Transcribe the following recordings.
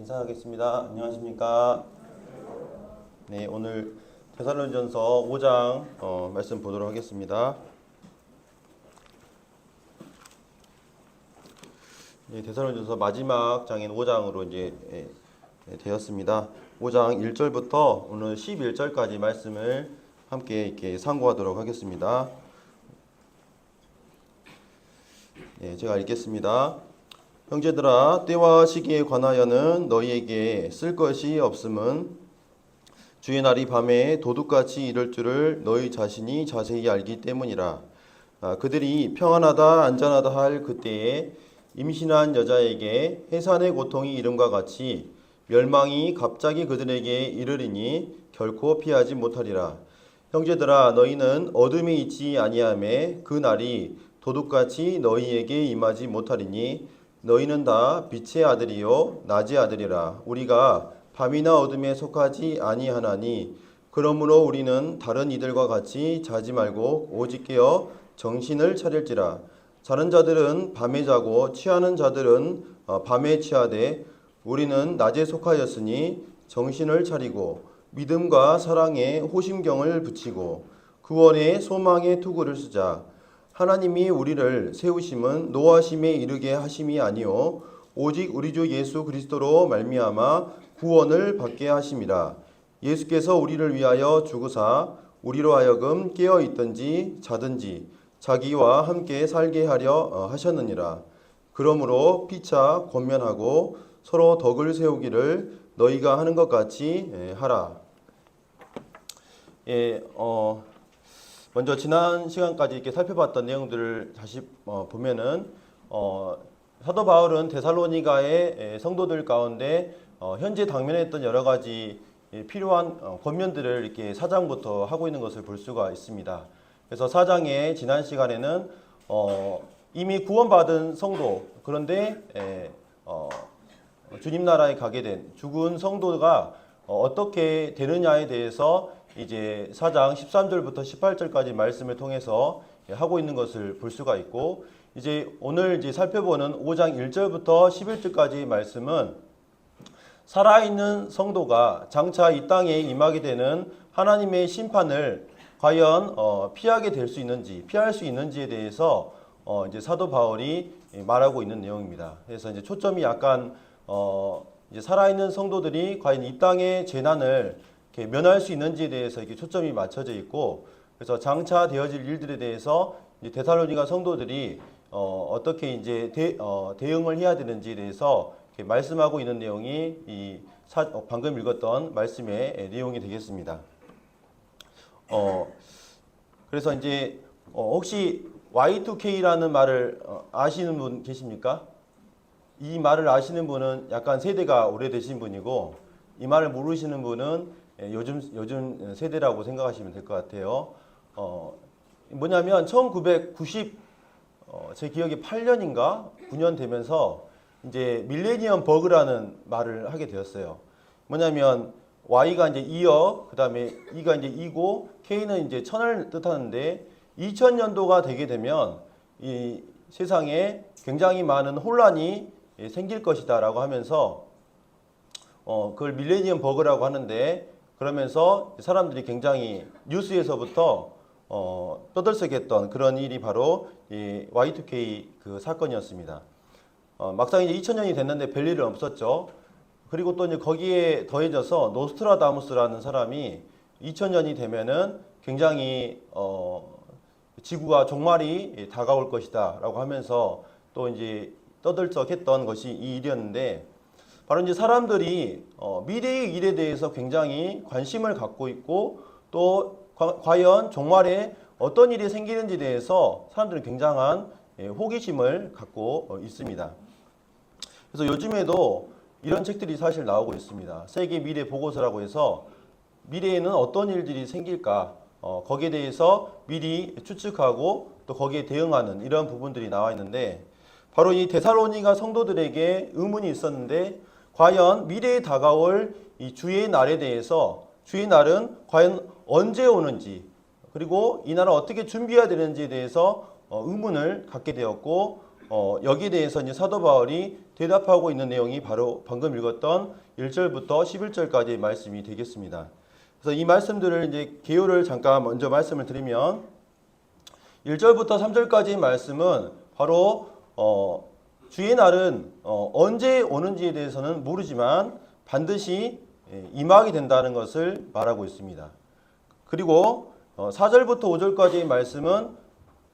인사하겠습니다. 안녕하십니까? 네, 오늘 데살로니전서 5장 말씀 보도록 하겠습니다. 네, 데살로니전서 마지막 장인 5장으로 이제 되었습니다. 5장 1절부터 오늘 11절까지 말씀을 함께 이렇게 상고하도록 하겠습니다. 네, 제가 읽겠습니다. 형제들아, 때와 시기에 관하여는 너희에게 쓸 것이 없음은 주의 날이 밤에 도둑같이 이를 줄을 너희 자신이 자세히 알기 때문이라. 그들이 평안하다 안전하다 할 그때에 임신한 여자에게 해산의 고통이 이름과 같이 멸망이 갑자기 그들에게 이르리니 결코 피하지 못하리라. 형제들아, 너희는 어둠에 있지 아니하매 그 날이 도둑같이 너희에게 임하지 못하리니 너희는 다 빛의 아들이요 낮의 아들이라. 우리가 밤이나 어둠에 속하지 아니하나니 그러므로 우리는 다른 이들과 같이 자지 말고 오직 깨어 정신을 차릴지라. 자는 자들은 밤에 자고 취하는 자들은 밤에 취하되 우리는 낮에 속하였으니 정신을 차리고 믿음과 사랑에 호심경을 붙이고 구원의 소망의 투구를 쓰자. 하나님이 우리를 세우심은 노하심에 이르게 하심이 아니요 오직 우리 주 예수 그리스도로 말미암아 구원을 받게 하심이라. 예수께서 우리를 위하여 죽으사 우리로 하여금 깨어 있든지 자든지 자기와 함께 살게 하려 하셨느니라. 그러므로 피차 권면하고 서로 덕을 세우기를 너희가 하는 것 같이 하라. 먼저 지난 시간까지 이렇게 살펴봤던 내용들을 다시 보면은 사도 바울은 데살로니가의 성도들 가운데 현재 당면했던 여러 가지 필요한 권면들을 이렇게 4장부터 하고 있는 것을 볼 수가 있습니다. 그래서 4장의 지난 시간에는 이미 구원받은 성도, 그런데 주님 나라에 가게 된 죽은 성도가 어떻게 되느냐에 대해서 이제 4장 13절부터 18절까지 말씀을 통해서 하고 있는 것을 볼 수가 있고, 이제 오늘 이제 살펴보는 5장 1절부터 11절까지 말씀은 살아있는 성도가 장차 이 땅에 임하게 되는 하나님의 심판을 과연 피하게 될 수 있는지, 피할 수 있는지에 대해서 이제 사도 바울이 말하고 있는 내용입니다. 그래서 이제 초점이 약간 이제 살아있는 성도들이 과연 이 땅의 재난을 이렇게 면할 수 있는지에 대해서 이렇게 초점이 맞춰져 있고, 그래서 장차 되어질 일들에 대해서 이제 데살로니가 성도들이 어떻게 이제 대응을 해야 되는지에 대해서 이렇게 말씀하고 있는 내용이 방금 읽었던 말씀의 내용이 되겠습니다. 그래서 이제 혹시 Y2K라는 말을 아시는 분 계십니까? 이 말을 아시는 분은 약간 세대가 오래되신 분이고, 이 말을 모르시는 분은 요즘 세대라고 생각하시면 될 것 같아요. 뭐냐면 1990 제 기억이 8년인가 9년 되면서 이제 밀레니엄 버그라는 말을 하게 되었어요. 뭐냐면 Y가 이제 2억, 그다음에 E가 이제 2고 K는 이제 1000을 뜻하는데 2000년도가 되게 되면 이 세상에 굉장히 많은 혼란이 생길 것이다라고 하면서 그걸 밀레니엄 버그라고 하는데, 그러면서 사람들이 굉장히 뉴스에서부터 떠들썩했던 그런 일이 바로 이 Y2K 그 사건이었습니다. 막상 이제 2000년이 됐는데 별일은 없었죠. 그리고 또 이제 거기에 더해져서 노스트라다무스라는 사람이 2000년이 되면은 굉장히 지구가 종말이 다가올 것이다라고 하면서 또 이제 떠들썩했던 것이 이 일이었는데, 바로 이제 사람들이 미래의 일에 대해서 굉장히 관심을 갖고 있고, 또 과연 종말에 어떤 일이 생기는지에 대해서 사람들은 굉장한 호기심을 갖고 있습니다. 그래서 요즘에도 이런 책들이 사실 나오고 있습니다. 세계 미래 보고서라고 해서 미래에는 어떤 일들이 생길까, 거기에 대해서 미리 추측하고 또 거기에 대응하는 이런 부분들이 나와 있는데, 바로 이 데살로니가 성도들에게 의문이 있었는데, 과연 미래에 다가올 이 주의 날에 대해서, 주의 날은 과연 언제 오는지, 그리고 이 날을 어떻게 준비해야 되는지에 대해서 의문을 갖게 되었고, 여기에 대해서 이제 사도 바울이 대답하고 있는 내용이 바로 방금 읽었던 1절부터 11절까지의 말씀이 되겠습니다. 그래서 이 말씀들을 이제 개요를 잠깐 먼저 말씀을 드리면 1절부터 3절까지의 말씀은 바로 주의 날은 언제 오는지에 대해서는 모르지만 반드시 임하게 된다는 것을 말하고 있습니다. 그리고 4절부터 5절까지의 말씀은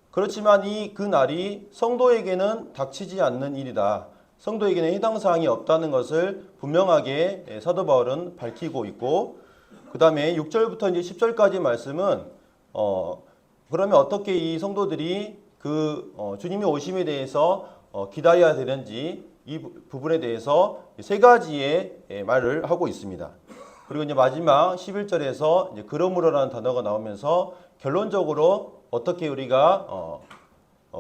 그렇지만 그 날이 성도에게는 닥치지 않는 일이다. 성도에게는 해당 사항이 없다는 것을 분명하게 사도 바울은 밝히고 있고, 그 다음에 6절부터 이제 10절까지 말씀은 그러면 어떻게 이 성도들이 주님의 오심에 대해서 기다려야 되는지 이 부분에 대해서 세 가지의 말을 하고 있습니다. 그리고 이제 마지막 11절에서 이제 그러므로라는 단어가 나오면서 결론적으로 어떻게 우리가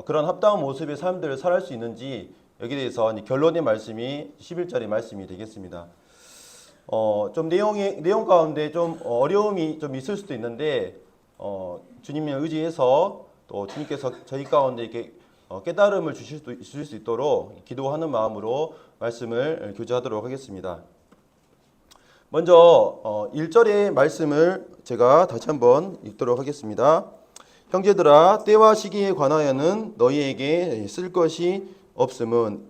그런 합당한 모습의 삶들을 살아갈 수 있는지 여기에 대해서 결론의 말씀이 11절의 말씀이 되겠습니다. 좀 내용 가운데 좀 어려움이 좀 있을 수도 있는데 주님을 의지해서 또 주님께서 저희 가운데 이렇게 깨달음을 주실 수 있도록 기도하는 마음으로 말씀을 교제하도록 하겠습니다. 먼저 1절의 말씀을 제가 다시 한번 읽도록 하겠습니다. 형제들아 때와 시기에 관하여는 너희에게 쓸 것이 없음은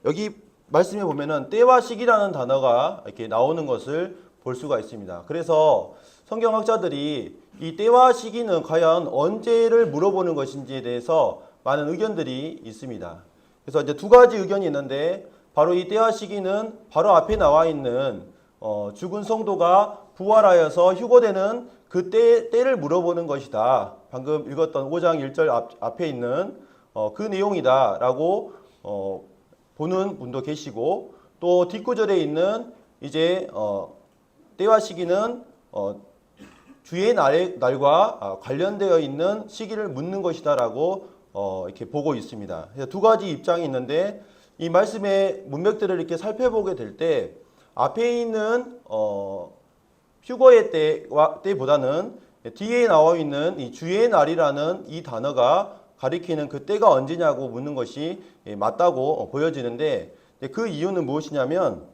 여기 말씀에 보면은 때와 시기라는 단어가 이렇게 나오는 것을 볼 수가 있습니다. 그래서 성경학자들이 이 때와 시기는 과연 언제를 물어보는 것인지에 대해서 많은 의견들이 있습니다. 그래서 이제 두 가지 의견이 있는데 바로 이 때와 시기는 바로 앞에 나와 있는 죽은 성도가 부활하여서 휴거되는 그 때를 물어보는 것이다. 방금 읽었던 5장 1절 앞에 있는 그 내용이다 라고 보는 분도 계시고, 또 뒷구절에 있는 이제 때와 시기는 주의 날과 관련되어 있는 시기를 묻는 것이다 라고 이렇게 보고 있습니다. 두 가지 입장이 있는데 이 말씀의 문맥들을 이렇게 살펴보게 될 때 앞에 있는 휴거의 때보다는 뒤에 나와 있는 이 주의 날이라는 이 단어가 가리키는 그 때가 언제냐고 묻는 것이 맞다고 보여지는데, 그 이유는 무엇이냐면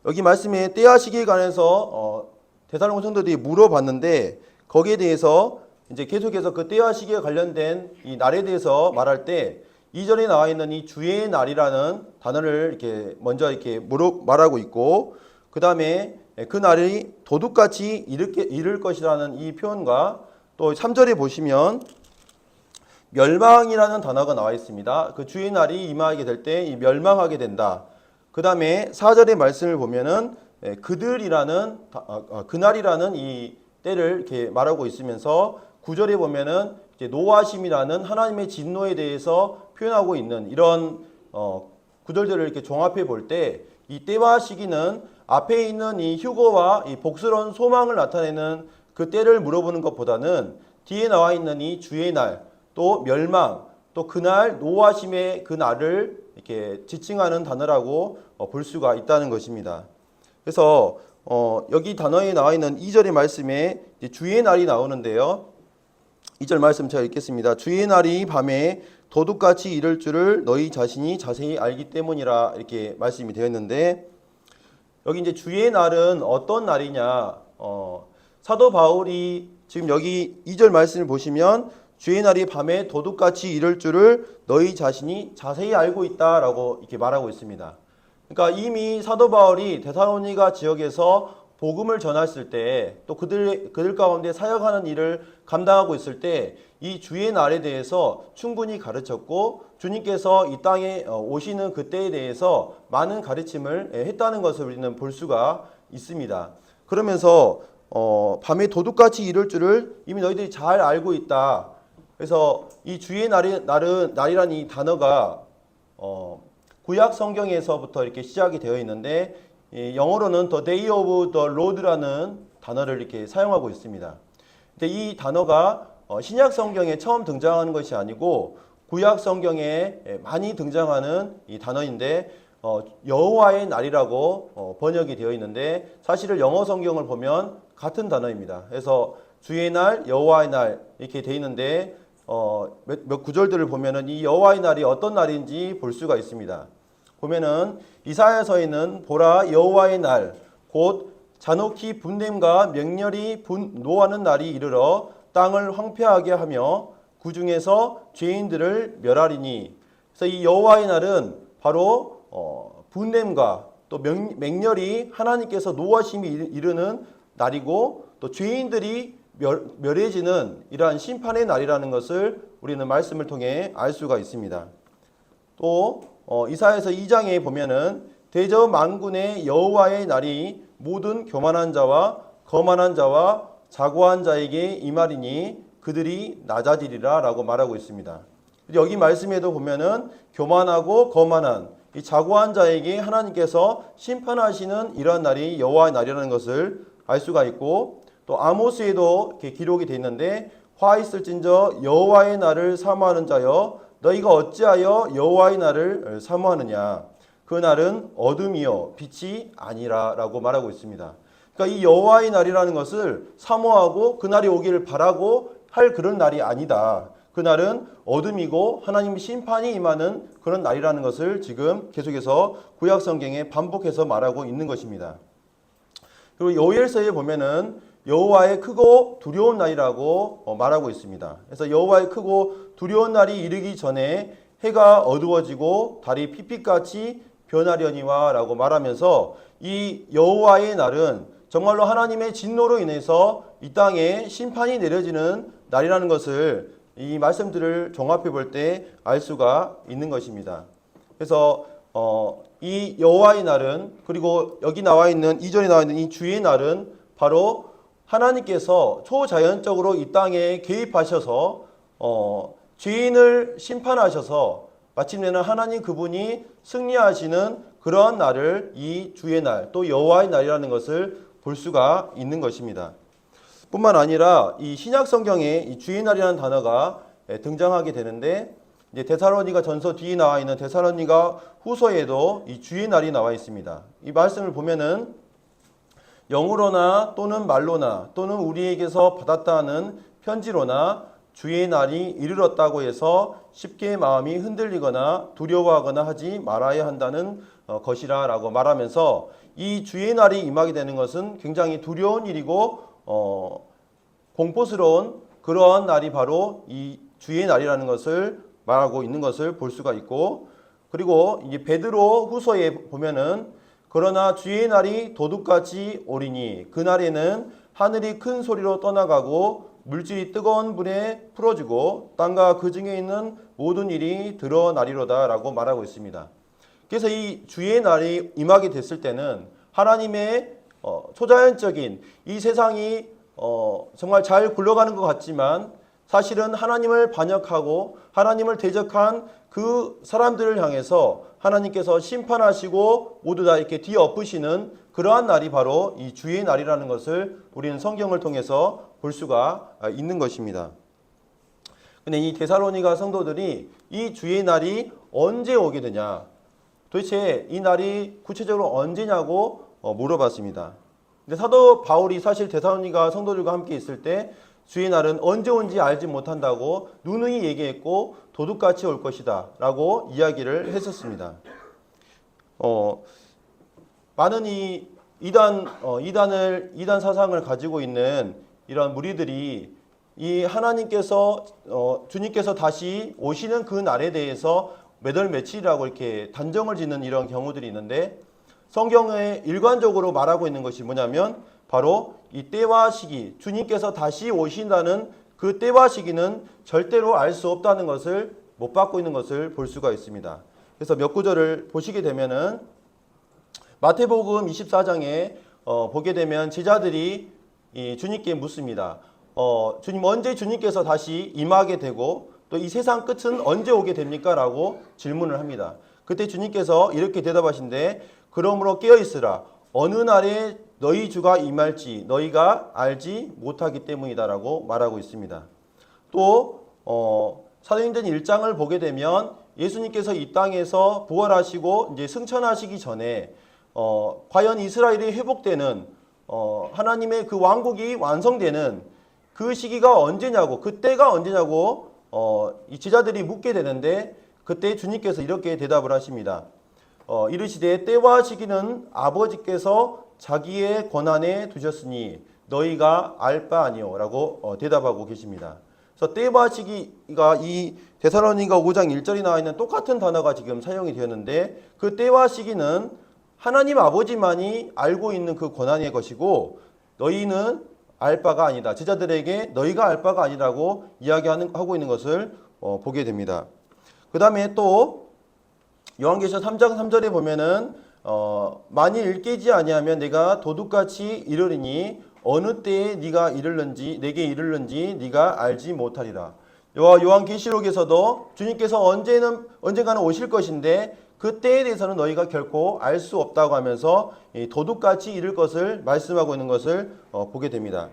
여기 말씀에 때와 시기에 관해서 데살로니가 성도들이 물어봤는데 거기에 대해서 이제 계속해서 그 때와 시기에 관련된 이 날에 대해서 말할 때 2절에 나와 있는 이 주의 날이라는 단어를 이렇게 먼저 이렇게 말하고 있고, 그 다음에 그 날이 도둑같이 이를 것이라는 이 표현과 또 3절에 보시면 멸망이라는 단어가 나와 있습니다. 그 주의 날이 임하게 될 때 이 멸망하게 된다. 그 다음에 4절의 말씀을 보면은 그날이라는 이 때를 이렇게 말하고 있으면서 9절에 보면은 이제 노하심이라는 하나님의 진노에 대해서 표현하고 있는 이런 구절들을 이렇게 종합해 볼 때 이 때와 시기는 앞에 있는 이 휴거와 이 복스러운 소망을 나타내는 그 때를 물어보는 것보다는 뒤에 나와 있는 이 주의 날, 또 멸망, 또 그날 노하심의 그 날을 이렇게 지칭하는 단어라고 볼 수가 있다는 것입니다. 그래서 여기 단어에 나와 있는 2절의 말씀에 주의 날이 나오는데요. 2절 말씀 제가 읽겠습니다. 주의 날이 밤에 도둑같이 이를 줄을 너희 자신이 자세히 알기 때문이라 이렇게 말씀이 되어 있는데, 여기 이제 주의 날은 어떤 날이냐? 사도 바울이 지금 여기 2절 말씀을 보시면 주의 날이 밤에 도둑같이 이를 줄을 너희 자신이 자세히 알고 있다라고 이렇게 말하고 있습니다. 그러니까 이미 사도 바울이 데살로니가 지역에서 복음을 전했을 때, 또 그들 가운데 사역하는 일을 감당하고 있을 때 이 주의 날에 대해서 충분히 가르쳤고, 주님께서 이 땅에 오시는 그때에 대해서 많은 가르침을 했다는 것을 우리는 볼 수가 있습니다. 그러면서 밤에 도둑같이 이룰 줄을 이미 너희들이 잘 알고 있다. 그래서 이 주의 날이라는 이 단어가 구약 성경에서부터 이렇게 시작이 되어 있는데, 영어로는 The Day of the Lord라는 단어를 이렇게 사용하고 있습니다. 근데 이 단어가 신약 성경에 처음 등장하는 것이 아니고 구약 성경에 많이 등장하는 이 단어인데 여호와의 날이라고 번역이 되어 있는데, 사실은 영어 성경을 보면 같은 단어입니다. 그래서 주의 날, 여호와의 날 이렇게 되어 있는데 몇 구절들을 보면은 이 여호와의 날이 어떤 날인지 볼 수가 있습니다. 보면은 이사야서에는 보라 여호와의 날 곧 잔혹히 분냄과 맹렬히 노하는 날이 이르러 땅을 황폐하게 하며 그 중에서 죄인들을 멸하리니. 그래서 이 여호와의 날은 바로 분냄과 또 맹렬히 하나님께서 노하심이 이르는 날이고 또 죄인들이 멸해지는 이러한 심판의 날이라는 것을 우리는 말씀을 통해 알 수가 있습니다. 또 이사야서 2장에 보면은 대저 만군의 여호와의 날이 모든 교만한 자와 거만한 자와 자고한 자에게 임하리니 그들이 낮아지리라 라고 말하고 있습니다. 여기 말씀에도 보면은 교만하고 거만한 이 자고한 자에게 하나님께서 심판하시는 이러한 날이 여호와의 날이라는 것을 알 수가 있고, 또 아모스에도 이렇게 기록이 되어 있는데 화 있을진저 여호와의 날을 사모하는 자여 너희가 어찌하여 여호와의 날을 사모하느냐 그 날은 어둠이요 빛이 아니라 라고 말하고 있습니다. 그러니까 이 여호와의 날이라는 것을 사모하고 그 날이 오기를 바라고 할 그런 날이 아니다. 그 날은 어둠이고 하나님의 심판이 임하는 그런 날이라는 것을 지금 계속해서 구약 성경에 반복해서 말하고 있는 것입니다. 그리고 요엘서에 보면은 여호와의 크고 두려운 날이라고 말하고 있습니다. 그래서 여호와의 크고 두려운 날이 이르기 전에 해가 어두워지고 달이 핏빛같이 변하려니와 라고 말하면서 이 여호와의 날은 정말로 하나님의 진노로 인해서 이 땅에 심판이 내려지는 날이라는 것을 이 말씀들을 종합해 볼 때 알 수가 있는 것입니다. 그래서 이 여호와의 날은, 그리고 여기 나와 있는 이전에 나와 있는 이 주의 날은 바로 하나님께서 초자연적으로 이 땅에 개입하셔서 죄인을 심판하셔서 마침내는 하나님 그분이 승리하시는 그러한 날을 이 주의 날, 또 여호와의 날이라는 것을 볼 수가 있는 것입니다. 뿐만 아니라 이 신약 성경에 이 주의 날이라는 단어가 등장하게 되는데, 이제 데살로니가 전서 뒤에 나와 있는 데살로니가 후서에도 이 주의 날이 나와 있습니다. 이 말씀을 보면은 영으로나 또는 말로나 또는 우리에게서 받았다 하는 편지로나 주의 날이 이르렀다고 해서 쉽게 마음이 흔들리거나 두려워하거나 하지 말아야 한다는 것이라 라고 말하면서 이 주의 날이 임하게 되는 것은 굉장히 두려운 일이고 공포스러운 그러한 날이 바로 이 주의 날이라는 것을 말하고 있는 것을 볼 수가 있고, 그리고 이제 베드로 후서에 보면은 그러나 주의 날이 도둑같이 오리니 그날에는 하늘이 큰 소리로 떠나가고 물질이 뜨거운 불에 풀어지고 땅과 그 중에 있는 모든 일이 드러나리로다 라고 말하고 있습니다. 그래서 이 주의 날이 임하게 됐을 때는 하나님의 초자연적인 이 세상이 정말 잘 굴러가는 것 같지만 사실은 하나님을 반역하고 하나님을 대적한 그 사람들을 향해서 하나님께서 심판하시고 모두 다 이렇게 뒤엎으시는 그러한 날이 바로 이 주의 날이라는 것을 우리는 성경을 통해서 볼 수가 있는 것입니다. 근데 이 데살로니가 성도들이 이 주의 날이 언제 오게 되냐, 도대체 이 날이 구체적으로 언제냐고 물어봤습니다. 근데 사도 바울이 사실 데살로니가 성도들과 함께 있을 때 주의 날은 언제 온지 알지 못한다고 누누이 얘기했고 도둑같이 올 것이다 라고 이야기를 했었습니다. 많은 이 이단 사상을 가지고 있는 이런 무리들이 이 하나님께서 주님께서 다시 오시는 그 날에 대해서 몇 월 며칠이라고 이렇게 단정을 짓는 이런 경우들이 있는데, 성경에 일관적으로 말하고 있는 것이 뭐냐면 바로 이 때와 시기, 주님께서 다시 오신다는 그 때와 시기는 절대로 알 수 없다는 것을 못 받고 있는 것을 볼 수가 있습니다. 그래서 몇 구절을 보시게 되면은 마태복음 24장에 보게 되면 제자들이 이 주님께 묻습니다. 주님, 언제 주님께서 다시 임하게 되고 또 이 세상 끝은 언제 오게 됩니까? 라고 질문을 합니다. 그때 주님께서 이렇게 대답하신데 그러므로 깨어있으라. 어느 날에 너희 주가 임할지 너희가 알지 못하기 때문이다 라고 말하고 있습니다. 또 사도행전 1장을 보게 되면 예수님께서 이 땅에서 부활하시고 이제 승천하시기 전에 과연 이스라엘이 회복되는 하나님의 그 왕국이 완성되는 그 시기가 언제냐고, 그 때가 언제냐고 이 제자들이 묻게 되는데 그때 주님께서 이렇게 대답을 하십니다. 이르시되 때와 시기는 아버지께서 자기의 권한에 두셨으니 너희가 알 바 아니요 라고 대답하고 계십니다. 그래서 때와 시기가 이 데살로니가 5장 1절에 나와 있는 똑같은 단어가 지금 사용이 되었는데 그 때와 시기는 하나님 아버지만이 알고 있는 그 권한의 것이고 너희는 알 바가 아니다. 제자들에게 너희가 알 바가 아니라고 이야기하고 있는 것을 보게 됩니다. 그 다음에 또 요한계시록 3장 3절에 보면은 만일 일깨지 아니하면 내가 도둑같이 이르리니 어느 때에 네가 이르는지 내게 이르는지 네가 알지 못하리라. 요한계시록에서도 주님께서 언젠가는 오실 것인데 그 때에 대해서는 너희가 결코 알 수 없다고 하면서 도둑같이 이를 것을 말씀하고 있는 것을 보게 됩니다.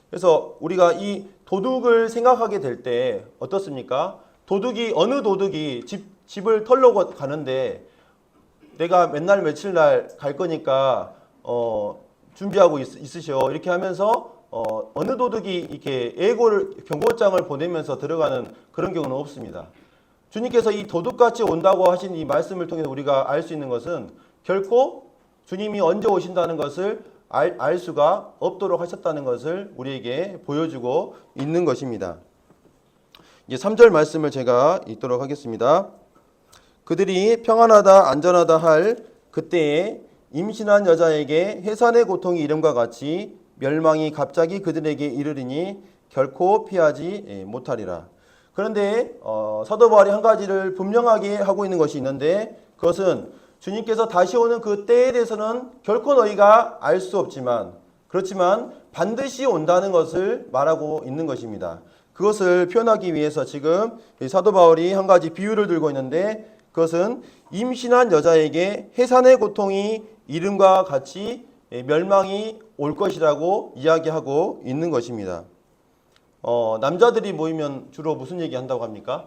그래서 우리가 이 도둑을 생각하게 될 때 어떻습니까? 어느 도둑이 집을 털려고 가는데 내가 맨날 며칠 날 갈 거니까 준비하고 있으셔 이렇게 하면서 어느 도둑이 이렇게 경고장을 보내면서 들어가는 그런 경우는 없습니다. 주님께서 이 도둑같이 온다고 하신 이 말씀을 통해서 우리가 알 수 있는 것은 결코 주님이 언제 오신다는 것을 알 수가 없도록 하셨다는 것을 우리에게 보여주고 있는 것입니다. 이제 3절 말씀을 제가 읽도록 하겠습니다. 그들이 평안하다 안전하다 할 그때에 임신한 여자에게 해산의 고통이 이름과 같이 멸망이 갑자기 그들에게 이르리니 결코 피하지 못하리라. 그런데 사도 바울이 한 가지를 분명하게 하고 있는 것이 있는데 그것은 주님께서 다시 오는 그 때에 대해서는 결코 너희가 알 수 없지만 그렇지만 반드시 온다는 것을 말하고 있는 것입니다. 그것을 표현하기 위해서 지금 사도 바울이 한 가지 비유를 들고 있는데 그것은 임신한 여자에게 해산의 고통이 이름과 같이 멸망이 올 것이라고 이야기하고 있는 것입니다. 남자들이 모이면 주로 무슨 얘기 한다고 합니까?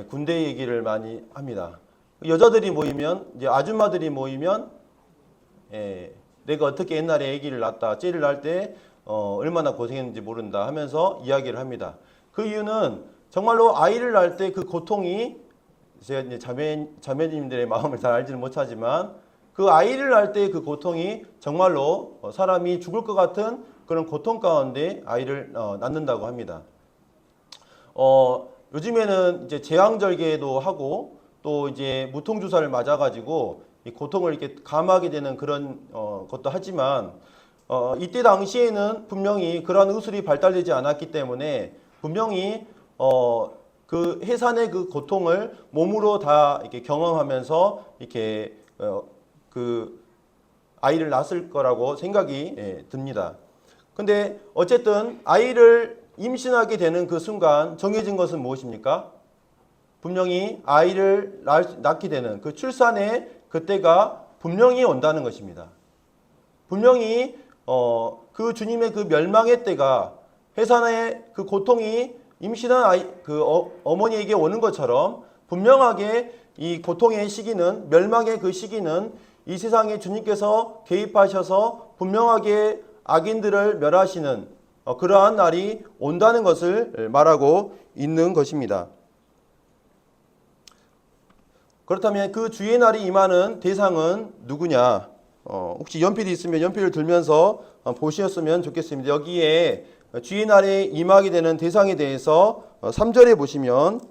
군대 얘기를 많이 합니다. 여자들이 모이면 이제 아줌마들이 모이면 내가 어떻게 옛날에 아기를 낳았다 째를 낳을 때 얼마나 고생했는지 모른다 하면서 이야기를 합니다. 그 이유는 정말로 아이를 낳을 때 그 고통이 제가 이제 자매님들의 마음을 잘 알지는 못하지만 그 아이를 낳을 때 그 고통이 정말로 사람이 죽을 것 같은 그런 고통 가운데 아이를 낳는다고 합니다. 요즘에는 이제 제왕절개도 하고 또 이제 무통주사를 맞아가지고 이 고통을 이렇게 감하게 되는 그런 것도 하지만 이때 당시에는 분명히 그러한 의술이 발달되지 않았기 때문에 분명히 그 해산의 그 고통을 몸으로 다 이렇게 경험하면서 이렇게 그 아이를 낳았을 거라고 생각이 듭니다. 근데 어쨌든 아이를 임신하게 되는 그 순간 정해진 것은 무엇입니까? 분명히 아이를 낳게 되는 그 출산의 그때가 분명히 온다는 것입니다. 분명히 그 주님의 그 멸망의 때가 해산의 그 고통이 임신한 어머니에게 오는 것처럼 분명하게 이 고통의 시기는 멸망의 그 시기는 이 세상에 주님께서 개입하셔서 분명하게 악인들을 멸하시는 그러한 날이 온다는 것을 말하고 있는 것입니다. 그렇다면 그 주의 날이 임하는 대상은 누구냐? 혹시 연필이 있으면 연필을 들면서 보셨으면 좋겠습니다. 여기에 주의 날에 임하게 되는 대상에 대해서 3절에 보시면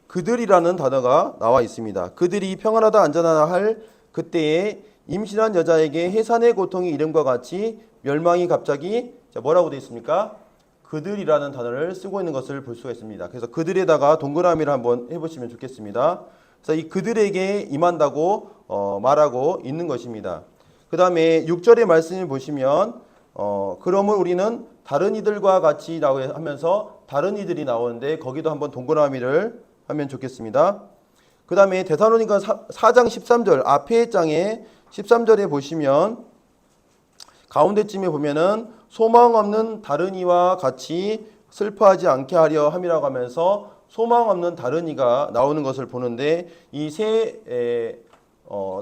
그들이라는 단어가 나와 있습니다. 그들이 평안하다 안전하다 할 그때에 임신한 여자에게 해산의 고통이 이름과 같이 멸망이 갑자기 뭐라고 되어 있습니까? 그들이라는 단어를 쓰고 있는 것을 볼 수가 있습니다. 그래서 그들에다가 동그라미를 한번 해보시면 좋겠습니다. 그래서 이 그들에게 임한다고 말하고 있는 것입니다. 그 다음에 6절의 말씀을 보시면 그러면 우리는 다른 이들과 같이 라고 하면서 다른 이들이 나오는데 거기도 한번 동그라미를 하면 좋겠습니다. 그 다음에 데살로니가 4장 13절 앞에 장에 13절에 보시면 가운데쯤에 보면은 소망 없는 다른 이와 같이 슬퍼하지 않게 하려 함이라고 하면서 소망 없는 다른 이가 나오는 것을 보는데 이 세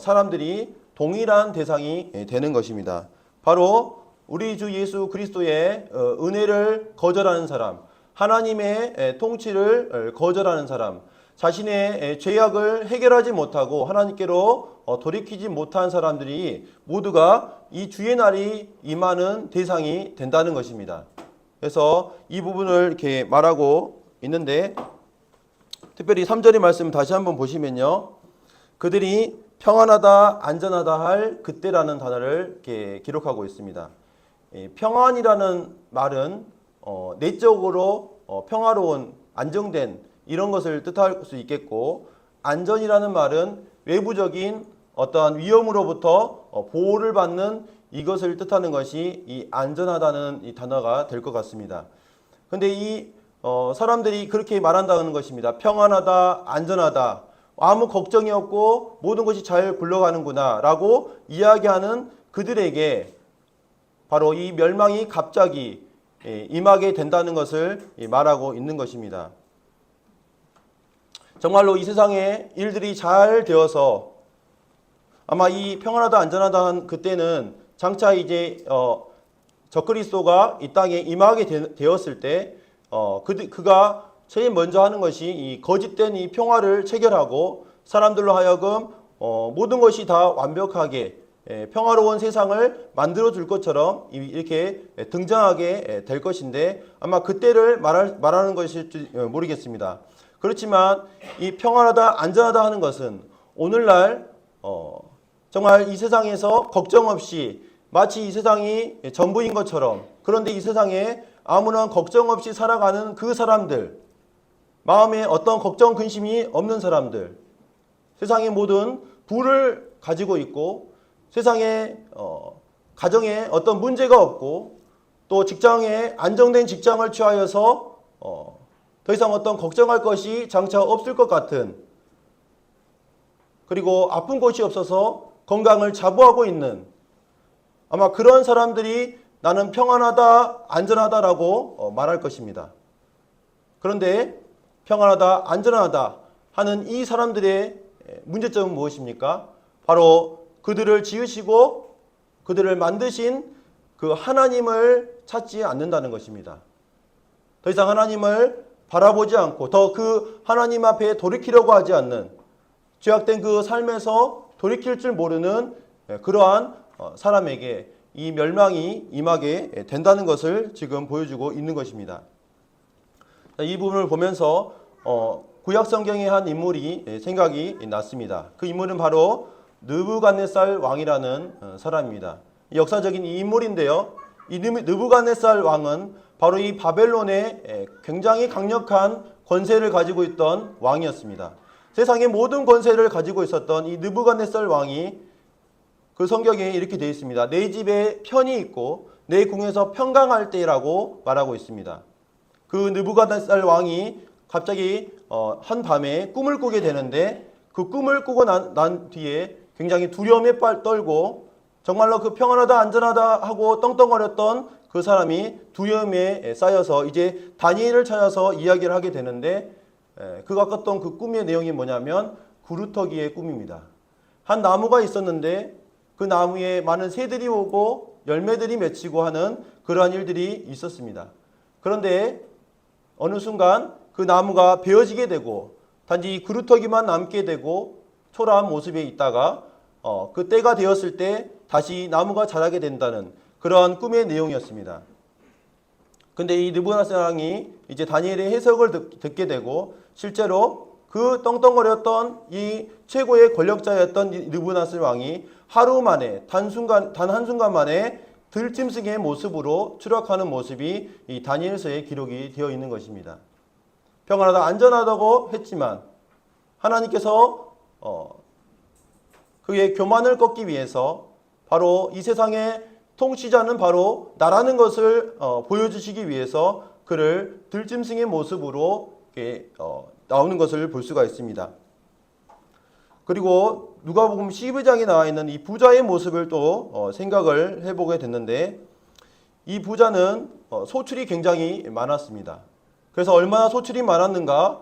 사람들이 동일한 대상이 되는 것입니다. 바로 우리 주 예수 그리스도의 은혜를 거절하는 사람, 하나님의 통치를 거절하는 사람, 자신의 죄악을 해결하지 못하고 하나님께로 돌이키지 못한 사람들이 모두가 이 주의 날이 임하는 대상이 된다는 것입니다. 그래서 이 부분을 이렇게 말하고 있는데, 특별히 3절의 말씀 다시 한번 보시면요, 그들이 평안하다 안전하다 할 그때라는 단어를 이렇게 기록하고 있습니다. 평안이라는 말은 내적으로 평화로운 안정된 이런 것을 뜻할 수 있겠고, 안전이라는 말은 외부적인 어떠한 위험으로부터 보호를 받는 이것을 뜻하는 것이 이 안전하다는 이 단어가 될 것 같습니다. 근데 이 사람들이 그렇게 말한다는 것입니다. 평안하다, 안전하다, 아무 걱정이 없고 모든 것이 잘 굴러가는구나 라고 이야기하는 그들에게 바로 이 멸망이 갑자기 임하게 된다는 것을 말하고 있는 것입니다. 정말로 이 세상에 일들이 잘 되어서 아마 이 평안하다 안전하다 한 그때는 장차 이제 적그리스도가 이 땅에 임하게 되었을 때 그가 제일 먼저 하는 것이 이 거짓된 이 평화를 체결하고 사람들로 하여금 모든 것이 다 완벽하게 평화로운 세상을 만들어 줄 것처럼 이렇게 등장하게 될 것인데, 아마 그때를 말하는 것일지 모르겠습니다. 그렇지만 이 평안하다 안전하다 하는 것은 오늘날 정말 이 세상에서 걱정 없이 마치 이 세상이 전부인 것처럼, 그런데 이 세상에 아무런 걱정 없이 살아가는 그 사람들, 마음에 어떤 걱정 근심이 없는 사람들, 세상의 모든 부를 가지고 있고 세상에 가정에 어떤 문제가 없고 또 직장에 안정된 직장을 취하여서 더 이상 어떤 걱정할 것이 장차 없을 것 같은, 그리고 아픈 곳이 없어서 건강을 자부하고 있는, 아마 그런 사람들이 나는 평안하다 안전하다라고 말할 것입니다. 그런데 평안하다 안전하다 하는 이 사람들의 문제점은 무엇입니까? 바로 그들을 지으시고 그들을 만드신 그 하나님을 찾지 않는다는 것입니다. 더 이상 하나님을 바라보지 않고 더 그 하나님 앞에 돌이키려고 하지 않는, 죄악된 그 삶에서 돌이킬 줄 모르는 그러한 사람에게 이 멸망이 임하게 된다는 것을 지금 보여주고 있는 것입니다. 이 부분을 보면서 구약 성경의 한 인물이 생각이 났습니다. 그 인물은 바로 느부갓네살 왕이라는 사람입니다. 역사적인 이 인물인데요, 이 느부갓네살 왕은 바로 이 바벨론의 굉장히 강력한 권세를 가지고 있던 왕이었습니다. 세상의 모든 권세를 가지고 있었던 이 느부갓네살 왕이, 그 성경에 이렇게 되어 있습니다. 내 집에 편이 있고 내 궁에서 평강할 때라고 말하고 있습니다. 그 느부갓네살 왕이 갑자기 한밤에 꿈을 꾸게 되는데, 그 꿈을 꾸고 난 뒤에 굉장히 두려움에 떨고 정말로 그 평안하다 안전하다 하고 떵떵거렸던 그 사람이 두려움에 쌓여서 이제 다니엘을 찾아서 이야기를 하게 되는데, 그가 꿨던 그 꿈의 내용이 뭐냐면 구루터기의 꿈입니다. 한 나무가 있었는데 그 나무에 많은 새들이 오고 열매들이 맺히고 하는 그러한 일들이 있었습니다. 그런데 어느 순간 그 나무가 베어지게 되고 단지 구루터기만 남게 되고 초라한 모습에 있다가 그 때가 되었을 때 다시 나무가 자라게 된다는 그러한 꿈의 내용이었습니다. 근데 이 느부갓네살 왕이 이제 다니엘의 해석을 듣게 되고 실제로 그 떵떵거렸던 이 최고의 권력자였던 느부갓네살 왕이 하루 만에 단 한순간 만에 들짐승의 모습으로 추락하는 모습이 이 다니엘서에 기록이 되어 있는 것입니다. 평안하다 안전하다고 했지만 하나님께서 그의 교만을 꺾기 위해서 바로 이 세상의 통치자는 바로 나라는 것을 보여주시기 위해서 그를 들짐승의 모습으로 나오는 것을 볼 수가 있습니다. 그리고 누가복음 12장에 나와 있는 이 부자의 모습을 또 생각을 해보게 됐는데, 이 부자는 소출이 굉장히 많았습니다. 그래서 얼마나 소출이 많았는가,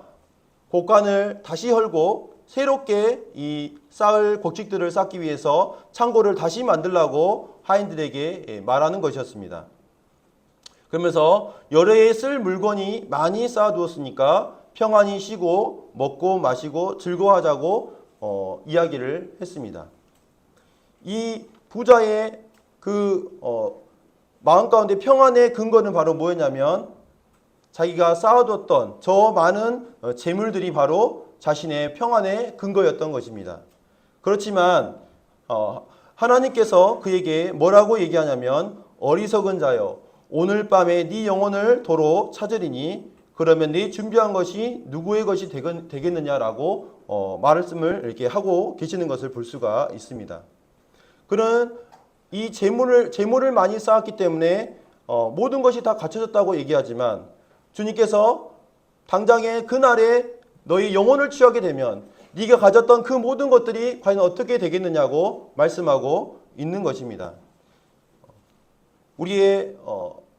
곡간을 다시 헐고 새롭게 이 쌓을 곡식들을 쌓기 위해서 창고를 다시 만들라고 하인들에게 말하는 것이었습니다. 그러면서 여러 해 쓸 물건이 많이 쌓아두었으니까 평안히 쉬고 먹고 마시고 즐거워하자고 이야기를 했습니다. 이 부자의 마음 가운데 평안의 근거는 바로 뭐였냐면 자기가 쌓아뒀던 저 많은 재물들이 바로 자신의 평안의 근거였던 것입니다. 그렇지만 하나님께서 그에게 뭐라고 얘기하냐면 어리석은 자여 오늘 밤에 네 영혼을 도로 찾으리니 그러면 네 준비한 것이 누구의 것이 되겠느냐라고 말씀을 이렇게 하고 계시는 것을 볼 수가 있습니다. 그는 이 재물을 많이 쌓았기 때문에 모든 것이 다 갖춰졌다고 얘기하지만 주님께서 당장에 그날에 너희 영혼을 취하게 되면 네가 가졌던 그 모든 것들이 과연 어떻게 되겠느냐고 말씀하고 있는 것입니다. 우리의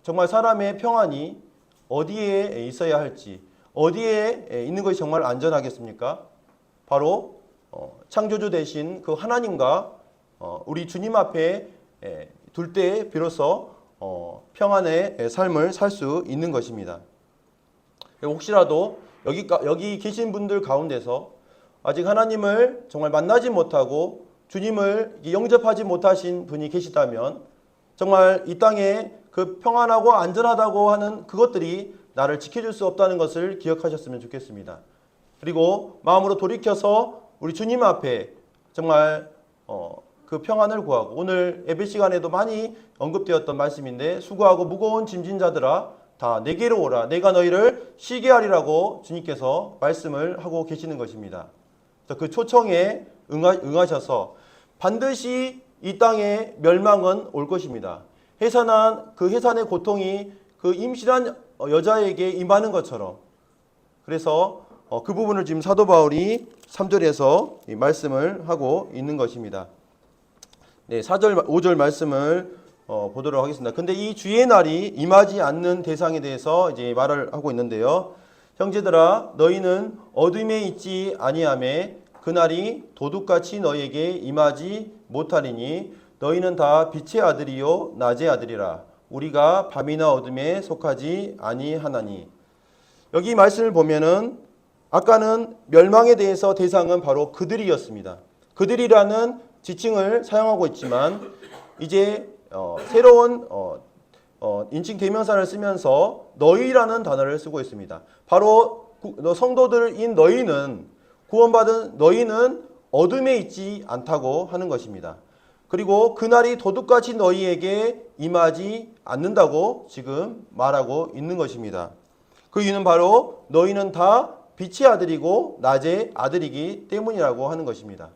정말 사람의 평안이 어디에 있어야 할지, 어디에 있는 것이 정말 안전하겠습니까? 바로 창조주 되신 그 하나님과 우리 주님 앞에 둘 때 비로소 평안의 삶을 살 수 있는 것입니다. 혹시라도 여기 계신 분들 가운데서 아직 하나님을 정말 만나지 못하고 주님을 영접하지 못하신 분이 계시다면 정말 이 땅에 그 평안하고 안전하다고 하는 그것들이 나를 지켜줄 수 없다는 것을 기억하셨으면 좋겠습니다. 그리고 마음으로 돌이켜서 우리 주님 앞에 정말 그 평안을 구하고 오늘 예배 시간에도 많이 언급되었던 말씀인데 수고하고 무거운 짐진 자들아 다 내게로 오라 내가 너희를 쉬게 하리라고 주님께서 말씀을 하고 계시는 것입니다. 그 초청에 응하셔서 반드시 이 땅에 멸망은 올 것입니다. 해산의 고통이 그 임신한 여자에게 임하는 것처럼 그래서 그 부분을 지금 사도 바울이 3절에서 말씀을 하고 있는 것입니다. 네, 4절, 5절 말씀을 보도록 하겠습니다. 근데 이 주의 날이 임하지 않는 대상에 대해서 이제 말을 하고 있는데요. 형제들아 너희는 어둠에 있지 아니하매 그날이 도둑같이 너희에게 임하지 못하리니 너희는 다 빛의 아들이요 낮의 아들이라 우리가 밤이나 어둠에 속하지 아니하나니. 여기 말씀을 보면은 아까는 멸망에 대해서 대상은 바로 그들이었습니다. 그들이라는 지칭을 사용하고 있지만 이제 새로운 인칭 대명사를 쓰면서 너희라는 단어를 쓰고 있습니다. 바로 성도들인 너희는 구원받은 너희는 어둠에 있지 않다고 하는 것입니다. 그리고 그날이 도둑같이 너희에게 임하지 않는다고 지금 말하고 있는 것입니다. 그 이유는 바로 너희는 다 빛의 아들이고 낮의 아들이기 때문이라고 하는 것입니다.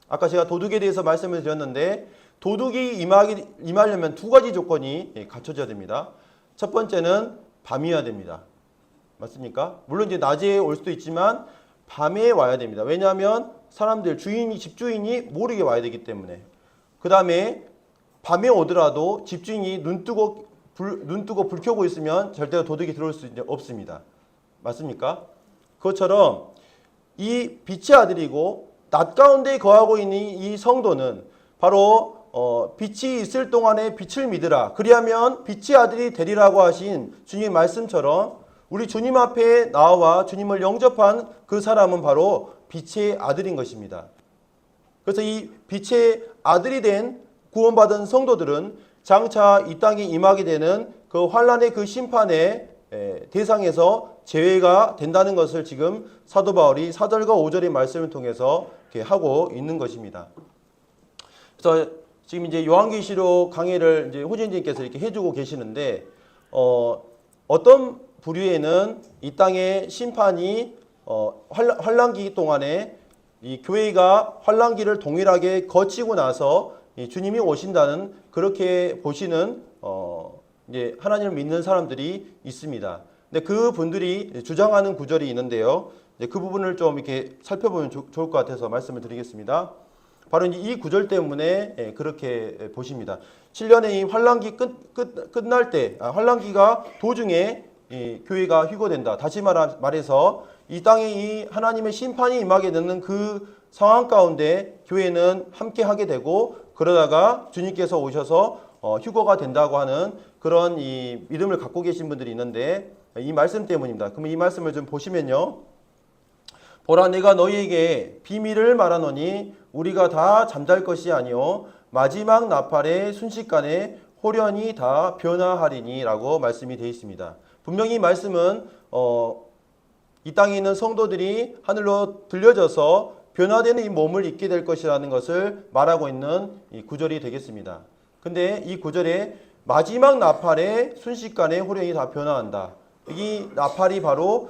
아까 제가 도둑에 대해서 말씀을 드렸는데 도둑이 임하려면 두 가지 조건이 갖춰져야 됩니다. 첫 번째는 밤이어야 됩니다. 맞습니까? 물론 이제 낮에 올 수도 있지만 밤에 와야 됩니다. 왜냐하면 사람들 집주인이 모르게 와야 되기 때문에. 그 다음에 밤에 오더라도 집주인이 눈 뜨고 불 켜고 있으면 절대로 도둑이 들어올 수 없습니다. 맞습니까? 그것처럼 이 빛의 아들이고 낮 가운데 거하고 있는 이 성도는 바로 빛이 있을 동안에 빛을 믿으라. 그리하면 빛의 아들이 되리라고 하신 주님의 말씀처럼 우리 주님 앞에 나와 주님을 영접한 그 사람은 바로 빛의 아들인 것입니다. 그래서 이 빛의 아들이 된 구원받은 성도들은 장차 이 땅에 임하게 되는 그 환란의 그 심판의 대상에서 제외가 된다는 것을 지금 사도 바울이 4절과 5절의 말씀을 통해서 이렇게 하고 있는 것입니다. 그래서 지금 이제 요한계시록 강해를 이제 호진님께서 이렇게 해주고 계시는데 어떤 부류에는 이 땅의 심판이 환란기 동안에 이 교회가 환란기를 동일하게 거치고 나서 주님이 오신다는 그렇게 보시는 이제 하나님을 믿는 사람들이 있습니다. 근데 그 분들이 주장하는 구절이 있는데요. 그 부분을 좀 이렇게 살펴보면 좋을 것 같아서 말씀을 드리겠습니다. 바로 이제 이 구절 때문에 그렇게 보십니다. 7년의 이 환란기 끝날 때, 환란기가 도중에 이 교회가 휴거된다. 다시 말해서 이 땅에 이 하나님의 심판이 임하게 되는 그 상황 가운데 교회는 함께 하게 되고 그러다가 주님께서 오셔서 휴거가 된다고 하는 그런 이 믿음을 갖고 계신 분들이 있는데 이 말씀 때문입니다. 그러면 이 말씀을 좀 보시면요. 보라 내가 너희에게 비밀을 말하노니 우리가 다 잠잘 것이 아니요 마지막 나팔의 순식간에 홀연히 다 변화하리니 라고 말씀이 되어 있습니다. 분명히 이 말씀은 이 땅에 있는 성도들이 하늘로 들려져서 변화되는 이 몸을 입게 될 것이라는 것을 말하고 있는 이 구절이 되겠습니다. 근데 이 구절에 마지막 나팔의 순식간에 홀연히 다 변화한다. 이 나팔이 바로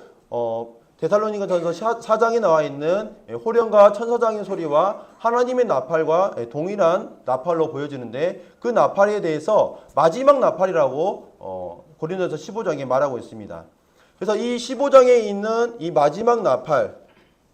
데살로니가전서 4장에 나와 있는 호령과 천사장의 소리와 하나님의 나팔과 동일한 나팔로 보여지는데 그 나팔에 대해서 마지막 나팔이라고 고린도서 15장에 말하고 있습니다. 그래서 이 15장에 있는 이 마지막 나팔,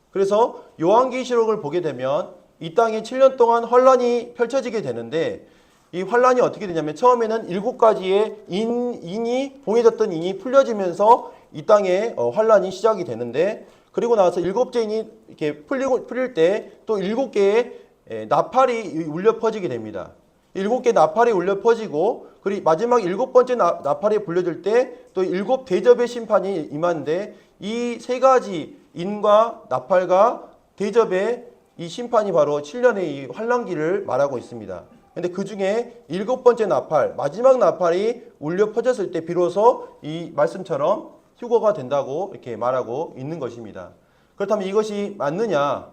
그래서 요한계시록을 보게 되면 이 땅에 7년 동안 환란이 펼쳐지게 되는데 이 환란이 어떻게 되냐면 처음에는 7가지의 인이 봉해졌던 인이 풀려지면서 이 땅에 환란이 시작이 되는데 그리고 나서 7째 인이 이렇게 풀릴 때 또 7개의 나팔이 울려 퍼지게 됩니다. 7개 나팔이 울려 퍼지고 그리고 마지막 7번째 나팔이 불려질 때 또 7 대접의 심판이 임하는데 이 3가지 인과 나팔과 대접의 이 심판이 바로 7년의 이 환란기를 말하고 있습니다. 근데 그 중에 7번째 나팔, 마지막 나팔이 울려 퍼졌을 때 비로소 이 말씀처럼 휴거가 된다고 이렇게 말하고 있는 것입니다. 그렇다면 이것이 맞느냐?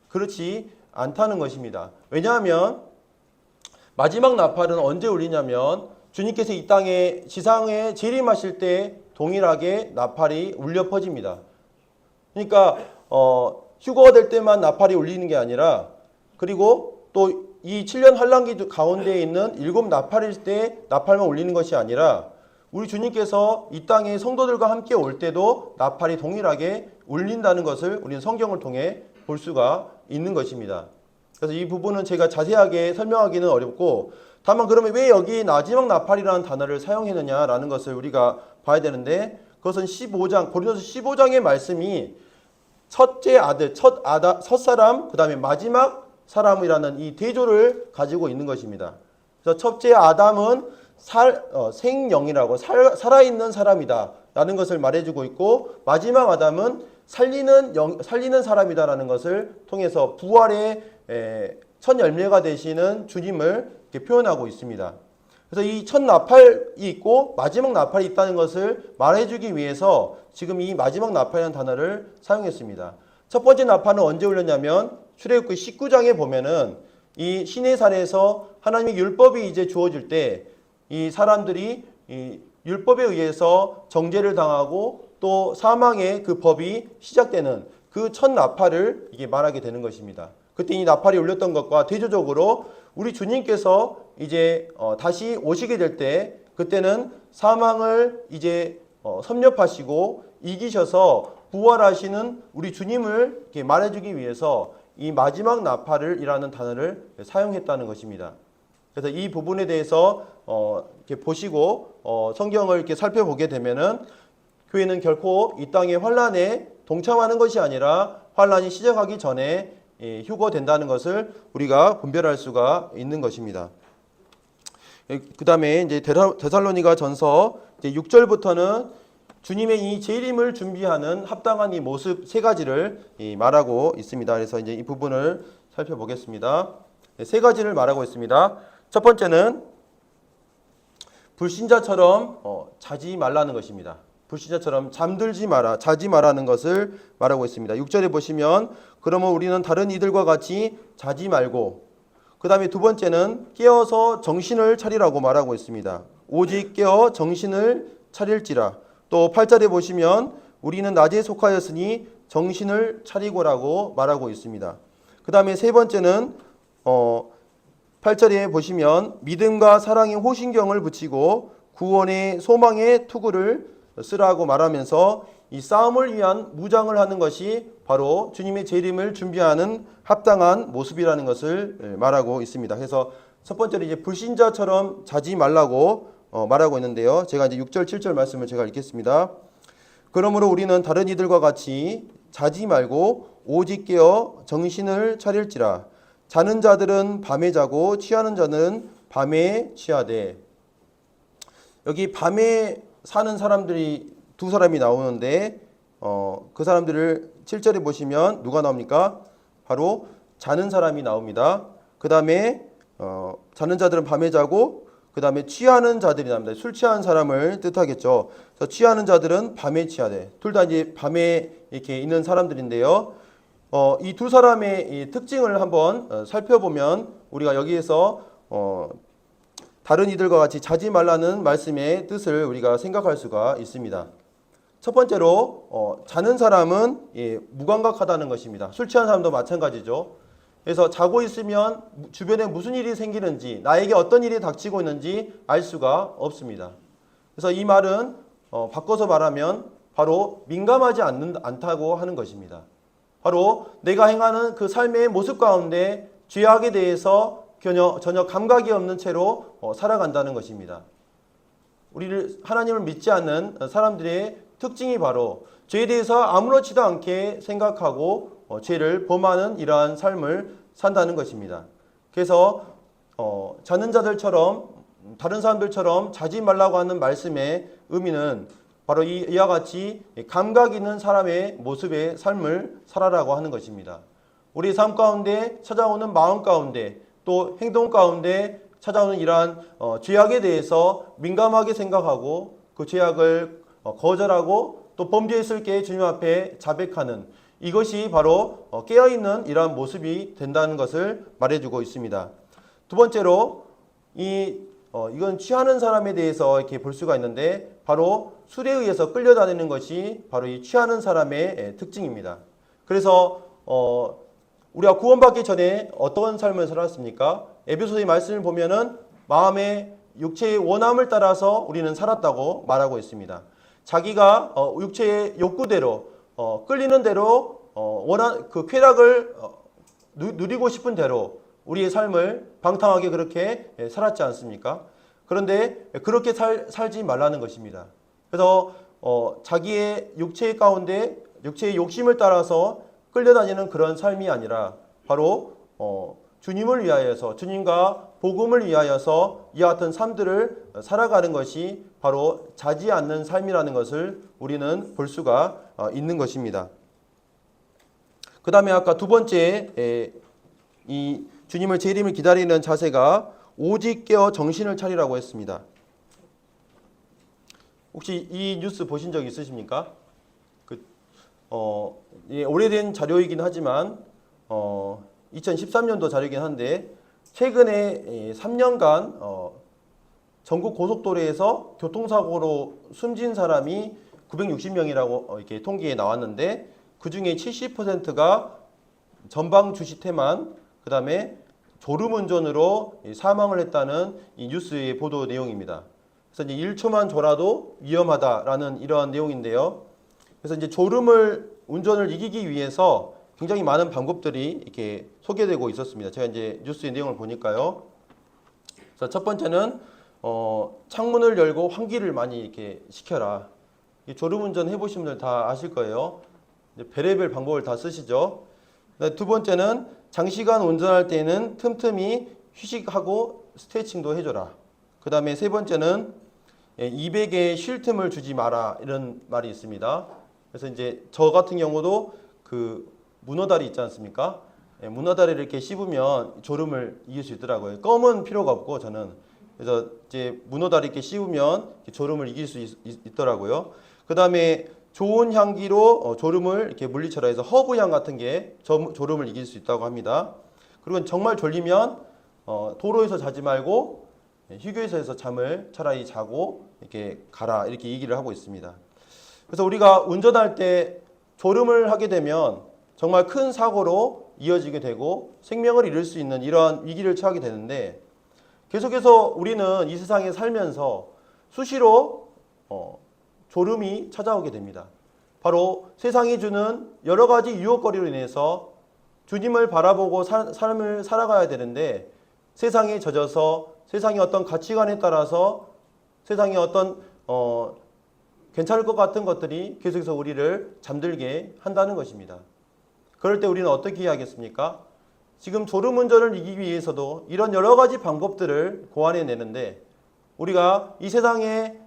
그렇지 않다는 것입니다. 왜냐하면 마지막 나팔은 언제 울리냐면 주님께서 이 땅에 지상에 재림하실 때 동일하게 나팔이 울려 퍼집니다. 그러니까 휴거가 될 때만 나팔이 울리는 게 아니라 그리고 또 이 7년 환란기 가운데에 있는 7 나팔일 때 나팔만 울리는 것이 아니라 우리 주님께서 이 땅에 성도들과 함께 올 때도 나팔이 동일하게 울린다는 것을 우리는 성경을 통해 볼 수가 있는 것입니다. 그래서 이 부분은 제가 자세하게 설명하기는 어렵고 다만 그러면 왜 여기 마지막 나팔이라는 단어를 사용했느냐라는 것을 우리가 봐야 되는데 그것은 15장 고린도서 15장의 말씀이 첫째 아들, 첫사람, 그 다음에 마지막 사람이라는 이 대조를 가지고 있는 것입니다. 그래서 첫째 아담은 생영이라고 살아있는 사람이다 라는 것을 말해주고 있고 마지막 아담은 살리는 사람이다라는 것을 통해서 부활의 첫 열매가 되시는 주님을 이렇게 표현하고 있습니다. 그래서 이 첫 나팔이 있고 마지막 나팔이 있다는 것을 말해주기 위해서 지금 이 마지막 나팔이라는 단어를 사용했습니다. 첫 번째 나팔은 언제 울렸냐면 출애굽기 19장에 보면은 이 시내산에서 하나님의 율법이 이제 주어질 때 이 사람들이 이 율법에 의해서 정죄를 당하고 또 사망의 그 법이 시작되는 그 첫 나팔을 이게 말하게 되는 것입니다. 그때 이 나팔이 울렸던 것과 대조적으로 우리 주님께서 이제 다시 오시게 될 때 그때는 사망을 이제 섭렵하시고 이기셔서 부활하시는 우리 주님을 이렇게 말해주기 위해서 이 마지막 나팔을이라는 단어를 사용했다는 것입니다. 그래서 이 부분에 대해서 이렇게 보시고 성경을 이렇게 살펴보게 되면은 교회는 결코 이 땅의 환란에 동참하는 것이 아니라 환란이 시작하기 전에 휴거된다는 것을 우리가 분별할 수가 있는 것입니다. 그 다음에 이제 데살로니가 전서 6절부터는 주님의 이 재림을 준비하는 합당한 이 모습 3가지를 말하고 있습니다. 그래서 이제 이 부분을 살펴보겠습니다. 3가지를 말하고 있습니다. 첫 번째는 불신자처럼 자지 말라는 것입니다. 불신자처럼 잠들지 마라, 자지 마라는 것을 말하고 있습니다. 6절에 보시면 그러면 우리는 다른 이들과 같이 자지 말고 그 다음에 두 번째는 깨어서 정신을 차리라고 말하고 있습니다. 오직 깨어 정신을 차릴지라. 또 8절에 보시면 우리는 낮에 속하였으니 정신을 차리고라고 말하고 있습니다. 그 다음에 세 번째는 8절에 보시면 믿음과 사랑의 호신경을 붙이고 구원의 소망의 투구를 쓰라고 말하면서 이 싸움을 위한 무장을 하는 것이 바로 주님의 재림을 준비하는 합당한 모습이라는 것을 말하고 있습니다. 그래서 첫 번째로 이제 불신자처럼 자지 말라고 말하고 있는데요. 제가 이제 6절, 7절 말씀을 제가 읽겠습니다. 그러므로 우리는 다른 이들과 같이 자지 말고 오직 깨어 정신을 차릴지라. 자는 자들은 밤에 자고 취하는 자는 밤에 취하되. 여기 밤에 사는 사람들이 두 사람이 나오는데 그 사람들을 7절에 보시면 누가 나옵니까? 바로 자는 사람이 나옵니다. 그 다음에 자는 자들은 밤에 자고 그 다음에 취하는 자들이 나옵니다. 술 취한 사람을 뜻하겠죠. 그래서 취하는 자들은 밤에 취하되. 둘 다 이제 밤에 이렇게 있는 사람들인데요. 이 두 사람의 이 특징을 한번 살펴보면 우리가 여기에서 다른 이들과 같이 자지 말라는 말씀의 뜻을 우리가 생각할 수가 있습니다. 첫 번째로 자는 사람은 무감각하다는 것입니다. 술 취한 사람도 마찬가지죠. 그래서 자고 있으면 주변에 무슨 일이 생기는지, 나에게 어떤 일이 닥치고 있는지 알 수가 없습니다. 그래서 이 말은 바꿔서 말하면 바로 민감하지 않다고 하는 것입니다. 바로 내가 행하는 그 삶의 모습 가운데 죄악에 대해서 전혀 감각이 없는 채로 살아간다는 것입니다. 우리를 하나님을 믿지 않는 사람들의 특징이 바로 죄에 대해서 아무렇지도 않게 생각하고 죄를 범하는 이러한 삶을 산다는 것입니다. 그래서 자는 자들처럼 다른 사람들처럼 자지 말라고 하는 말씀의 의미는 바로 이와 같이 감각 있는 사람의 모습의 삶을 살아라고 하는 것입니다. 우리 삶 가운데 찾아오는 마음 가운데 또 행동 가운데 찾아오는 이러한 죄악에 대해서 민감하게 생각하고 그 죄악을 거절하고 또 범죄했을 때 주님 앞에 자백하는 이것이 바로 깨어있는 이러한 모습이 된다는 것을 말해주고 있습니다. 두 번째로 이건 취하는 사람에 대해서 이렇게 볼 수가 있는데 바로 술에 의해서 끌려다니는 것이 바로 이 취하는 사람의 특징입니다. 그래서 우리가 구원받기 전에 어떤 삶을 살았습니까? 에베소서의 말씀을 보면은 마음의 육체의 원함을 따라서 우리는 살았다고 말하고 있습니다. 자기가 육체의 욕구대로 끌리는 대로 그 쾌락을 누리고 싶은 대로 우리의 삶을 방탕하게 그렇게 살았지 않습니까? 그런데 그렇게 살지 말라는 것입니다. 그래서 자기의 육체 가운데 육체의 욕심을 따라서 끌려다니는 그런 삶이 아니라 바로 주님을 위하여서 주님과 복음을 위하여서 이와 같은 삶들을 살아가는 것이 바로 자지 않는 삶이라는 것을 우리는 볼 수가 있는 것입니다. 그 다음에 아까 두 번째 이 주님을 재림을 기다리는 자세가 오직 깨어 정신을 차리라고 했습니다. 혹시 이 뉴스 보신 적 있으십니까? 오래된 자료이긴 하지만 2013년도 자료이긴 한데 최근에 3년간 전국 고속도로에서 교통사고로 숨진 사람이 960명이라고 이렇게 통계에 나왔는데 그 중에 70%가 전방 주시태만 그 다음에 졸음운전으로 사망을 했다는 이 뉴스의 보도 내용입니다. 그래서 이제 1초만 졸아도 위험하다라는 이러한 내용인데요. 그래서 이제 운전을 이기기 위해서 굉장히 많은 방법들이 이렇게 소개되고 있었습니다. 제가 이제 뉴스의 내용을 보니까요. 그래서 첫 번째는 창문을 열고 환기를 많이 이렇게 시켜라. 졸음운전 해보신 분들 다 아실 거예요. 이제 별의별 방법을 다 쓰시죠. 두 번째는 장시간 운전할 때는 틈틈이 휴식하고 스트레칭도 해줘라. 그 다음에 세 번째는 200에 쉴 틈을 주지 마라 이런 말이 있습니다. 그래서 이제 저 같은 경우도 그 문어다리 있지 않습니까? 문어다리를 이렇게 씹으면 졸음을 이길 수 있더라고요. 껌은 필요가 없고 저는 그래서 이제 문어다리 이렇게 씹으면 졸음을 이길 수 있더라고요. 그 다음에 좋은 향기로 졸음을 이렇게 물리쳐라 해서 허브향 같은 게 졸음을 이길 수 있다고 합니다. 그리고 정말 졸리면 도로에서 자지 말고 휴게소에서 잠을 차라리 자고 이렇게 가라 이렇게 얘기를 하고 있습니다. 그래서 우리가 운전할 때 졸음을 하게 되면 정말 큰 사고로 이어지게 되고 생명을 잃을 수 있는 이러한 위기를 처하게 되는데 계속해서 우리는 이 세상에 살면서 수시로 졸음이 찾아오게 됩니다. 바로 세상이 주는 여러 가지 유혹거리로 인해서 주님을 바라보고 삶을 살아가야 되는데 세상에 젖어서 세상의 어떤 가치관에 따라서 세상의 어떤 괜찮을 것 같은 것들이 계속해서 우리를 잠들게 한다는 것입니다. 그럴 때 우리는 어떻게 해야겠습니까? 지금 졸음운전을 이기기 위해서도 이런 여러 가지 방법들을 고안해 내는데 우리가 이 세상에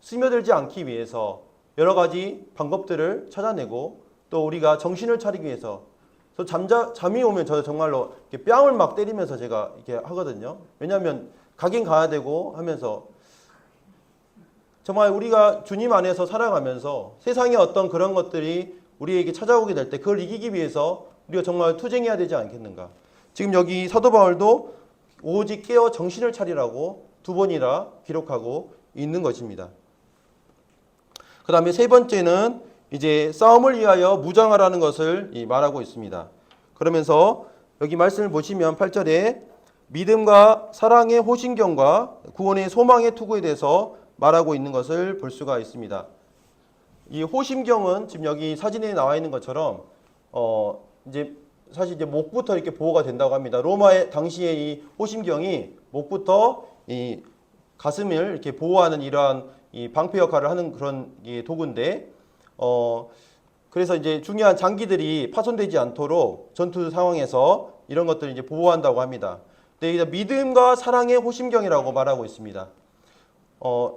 스며들지 않기 위해서 여러 가지 방법들을 찾아내고 또 우리가 정신을 차리기 위해서 잠이 오면 저 정말로 이렇게 뺨을 막 때리면서 제가 이렇게 하거든요. 왜냐하면 가긴 가야 되고 하면서 정말 우리가 주님 안에서 살아가면서 세상에 어떤 그런 것들이 우리에게 찾아오게 될 때 그걸 이기기 위해서 우리가 정말 투쟁해야 되지 않겠는가. 지금 여기 사도 바울도 오직 깨어 정신을 차리라고 2번이나 기록하고 있는 것입니다. 그 다음에 세 번째는 이제 싸움을 위하여 무장하라는 것을 말하고 있습니다. 그러면서 여기 말씀을 보시면 8절에 믿음과 사랑의 호신경과 구원의 소망의 투구에 대해서 말하고 있는 것을 볼 수가 있습니다. 이 호심경은 지금 여기 사진에 나와 있는 것처럼 이제 사실 이제 목부터 이렇게 보호가 된다고 합니다. 로마의 당시에 이 호심경이 목부터 이 가슴을 이렇게 보호하는 이러한 이 방패 역할을 하는 그런 도구인데 그래서 이제 중요한 장기들이 파손되지 않도록 전투 상황에서 이런 것들을 이제 보호한다고 합니다. 근데 이제 믿음과 사랑의 호심경이라고 말하고 있습니다.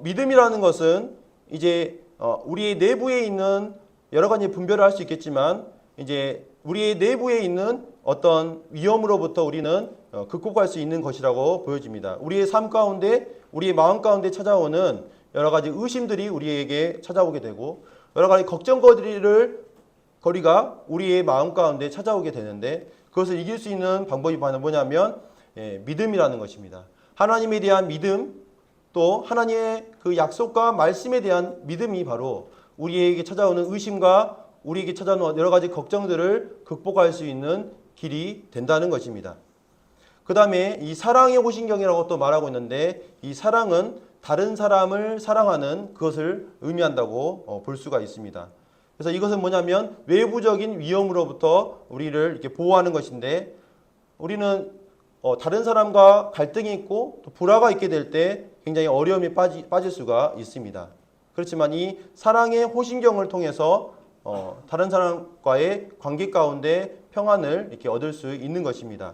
믿음이라는 것은 이제 우리의 내부에 있는 여러 가지 분별을 할 수 있겠지만 이제 우리의 내부에 있는 어떤 위험으로부터 우리는 극복할 수 있는 것이라고 보여집니다. 우리의 삶 가운데 우리의 마음 가운데 찾아오는 여러 가지 의심들이 우리에게 찾아오게 되고 여러 가지 걱정거리가 우리의 마음 가운데 찾아오게 되는데 그것을 이길 수 있는 방법이 바로 뭐냐면 믿음이라는 것입니다. 하나님에 대한 믿음 또 하나님의 그 약속과 말씀에 대한 믿음이 바로 우리에게 찾아오는 의심과 우리에게 찾아오는 여러 가지 걱정들을 극복할 수 있는 길이 된다는 것입니다. 그 다음에 이 사랑의 호신경이라고 또 말하고 있는데 이 사랑은 다른 사람을 사랑하는 그것을 의미한다고 볼 수가 있습니다. 그래서 이것은 뭐냐면 외부적인 위험으로부터 우리를 이렇게 보호하는 것인데 우리는 다른 사람과 갈등이 있고 또 불화가 있게 될 때 굉장히 어려움이 빠질 수가 있습니다. 그렇지만 이 사랑의 호신경을 통해서 다른 사람과의 관계 가운데 평안을 이렇게 얻을 수 있는 것입니다.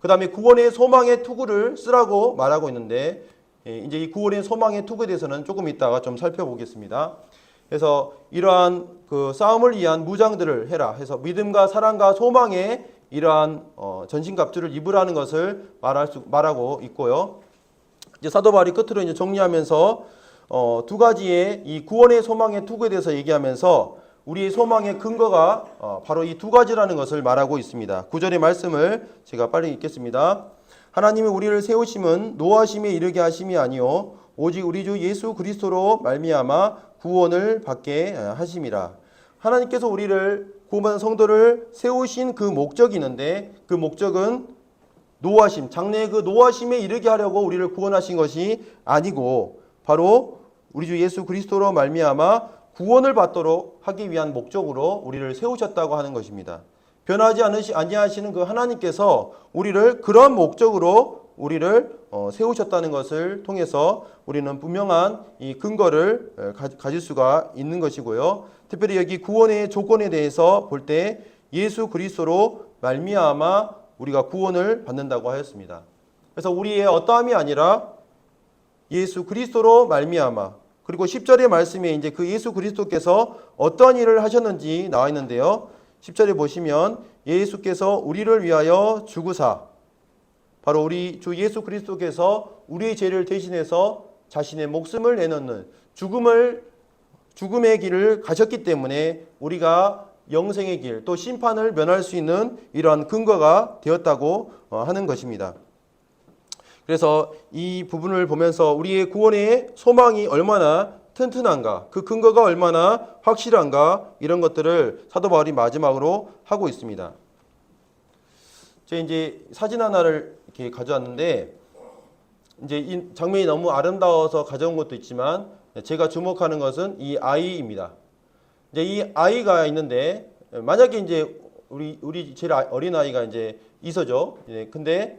그 다음에 구원의 소망의 투구를 쓰라고 말하고 있는데 이제 이 구원의 소망의 투구에 대해서는 조금 이따가 좀 살펴보겠습니다. 그래서 이러한 그 싸움을 위한 무장들을 해라 해서 믿음과 사랑과 소망의 이러한 전신갑주를 입으라는 것을 말하고 있고요. 이제 사도 바울이 끝으로 이제 정리하면서 두 가지의 이 구원의 소망의 투구에 대해서 얘기하면서 우리의 소망의 근거가 바로 이 두 가지라는 것을 말하고 있습니다. 9절의 말씀을 제가 빨리 읽겠습니다. 하나님이 우리를 세우심은 노하심에 이르게 하심이 아니요 오직 우리 주 예수 그리스도로 말미암아 구원을 받게 하심이라. 하나님께서 우리를 구원받은 성도를 세우신 그 목적이 있는데 그 목적은 노하심, 장래의 그 노하심에 이르게 하려고 우리를 구원하신 것이 아니고 바로 우리 주 예수 그리스도로 말미암아 구원을 받도록 하기 위한 목적으로 우리를 세우셨다고 하는 것입니다. 변하지 아니하시는 그 하나님께서 우리를 그런 목적으로 우리를 세우셨다는 것을 통해서 우리는 분명한 이 근거를 가질 수가 있는 것이고요. 특별히 여기 구원의 조건에 대해서 볼 때 예수 그리스도로 말미암아 우리가 구원을 받는다고 하였습니다. 그래서 우리의 어떠함이 아니라 예수 그리스도로 말미암아 그리고 10절의 말씀에 이제 그 예수 그리스도께서 어떠한 일을 하셨는지 나와 있는데요. 10절에 보시면 예수께서 우리를 위하여 죽으사 바로 우리 주 예수 그리스도께서 우리의 죄를 대신해서 자신의 목숨을 내놓는 죽음의 길을 가셨기 때문에 우리가 영생의 길 또 심판을 면할 수 있는 이러한 근거가 되었다고 하는 것입니다. 그래서 이 부분을 보면서 우리의 구원의 소망이 얼마나 튼튼한가 그 근거가 얼마나 확실한가 이런 것들을 사도 바울이 마지막으로 하고 있습니다. 제가 이제 사진 하나를 이렇게 가져왔는데 이제 이 장면이 너무 아름다워서 가져온 것도 있지만 제가 주목하는 것은 이 아이입니다. 이제 이 아이가 있는데 만약에 이제 우리 제일 어린 아이가 이제 이서죠. 근데